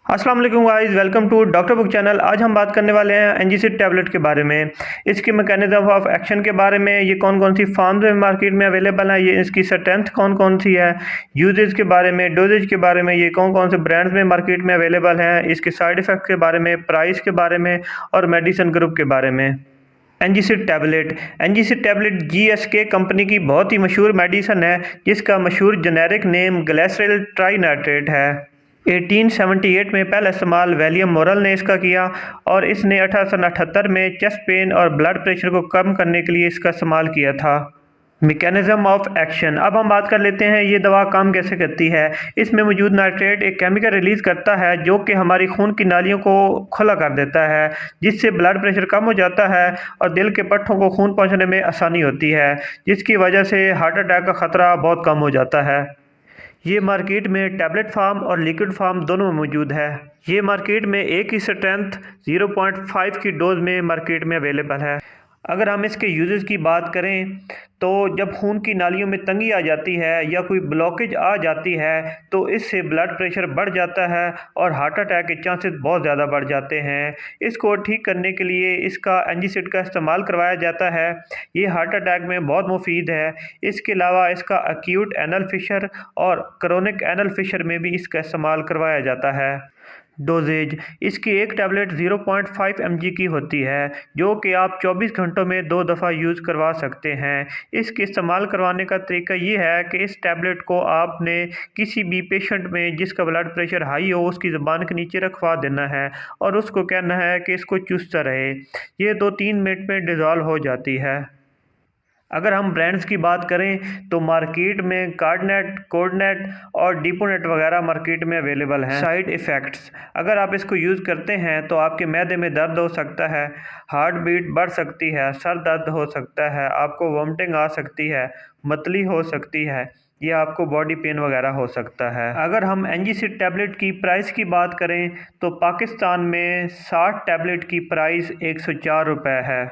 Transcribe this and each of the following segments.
अस्सलाम वालेकुम guys, welcome to doctor book channel. आज हम बात करने वाले हैं एनजीसिड टैबलेट के बारे में, इसके मैकेनिज्म ऑफ एक्शन के बारे में, ये कौन कौन सी फार्म्स में मार्केट में अवेलेबल है, ये इसकी स्ट्रेंथ कौन कौन सी है, यूजेज के बारे में, डोजेज के बारे में, ये कौन कौन से ब्रांड्स में मार्केट में अवेलेबल हैं, इसके साइड इफ़ेक्ट के बारे में, प्राइस के बारे में और मेडिसिन ग्रुप के बारे में। एनजीसिड टैबलेट जीएसके कंपनी की बहुत ही मशहूर मेडिसन है, जिसका मशहूर जेनेरिक नेम ग्लिसरल ट्राइनाइट्रेट है। 1878 में पहला इस्तेमाल विलियम मोरल ने इसका किया और इसने 1878 में चेस्ट पेन और ब्लड प्रेशर को कम करने के लिए इसका इस्तेमाल किया था। मैकेनिज्म ऑफ एक्शन, अब हम बात कर लेते हैं ये दवा काम कैसे करती है। इसमें मौजूद नाइट्रेट एक केमिकल रिलीज़ करता है जो कि हमारी खून की नालियों को खुला कर देता है, जिससे ब्लड प्रेशर कम हो जाता है और दिल के पट्टों को खून पहुंचने में आसानी होती है, जिसकी वजह से हार्ट अटैक का ख़तरा बहुत कम हो जाता है। ये मार्केट में टैबलेट फार्म और लिक्विड फार्म दोनों में मौजूद है। ये मार्केट में एक ही स्ट्रेंथ 0.5 की डोज में मार्केट में अवेलेबल है। अगर हम इसके यूजेस की बात करें तो जब खून की नालियों में तंगी आ जाती है या कोई ब्लॉकेज आ जाती है तो इससे ब्लड प्रेशर बढ़ जाता है और हार्ट अटैक के चांसेस बहुत ज़्यादा बढ़ जाते हैं। इसको ठीक करने के लिए इसका एनजीसिड का इस्तेमाल करवाया जाता है। ये हार्ट अटैक में बहुत मुफीद है। इसके अलावा इसका एक्यूट एनल फिशर और क्रोनिक एनल फिशर में भी इसका इस्तेमाल करवाया जाता है। डोजेज, इसकी एक टैबलेट 0.5 mg की होती है जो कि आप 24 घंटों में 2 दफ़ा यूज़ करवा सकते हैं। इसके इस्तेमाल करवाने का तरीका ये है कि इस टैबलेट को आपने किसी भी पेशेंट में जिसका ब्लड प्रेशर हाई हो उसकी ज़ुबान के नीचे रखवा देना है और उसको कहना है कि इसको चूसता रहे। ये 2-3 मिनट में डिज़ोल्व हो जाती है। अगर हम ब्रांड्स की बात करें तो मार्केट में कार्डनेट, कोडनेट और डिपोनेट वगैरह मार्केट में अवेलेबल हैं। साइड इफ़ेक्ट्स, अगर आप इसको यूज़ करते हैं तो आपके मैदे में दर्द हो सकता है, हार्ट बीट बढ़ सकती है, सर दर्द हो सकता है, आपको वॉमिटिंग आ सकती है, मतली हो सकती है या आपको बॉडी पेन वगैरह हो सकता है। अगर हम एनजीसिड टैबलेट की प्राइस की बात करें तो पाकिस्तान में 60 टैबलेट की प्राइस 104 रुपये है।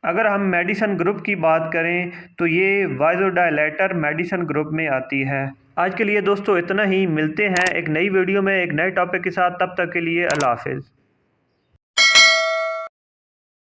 अगर हम मेडिसन ग्रुप की बात करें तो ये वाइजोडाइलेटर मेडिसन ग्रुप में आती है। आज के लिए दोस्तों इतना ही, मिलते हैं एक नई वीडियो में एक नए टॉपिक के साथ। तब तक के लिए अल्लाह हाफिज़।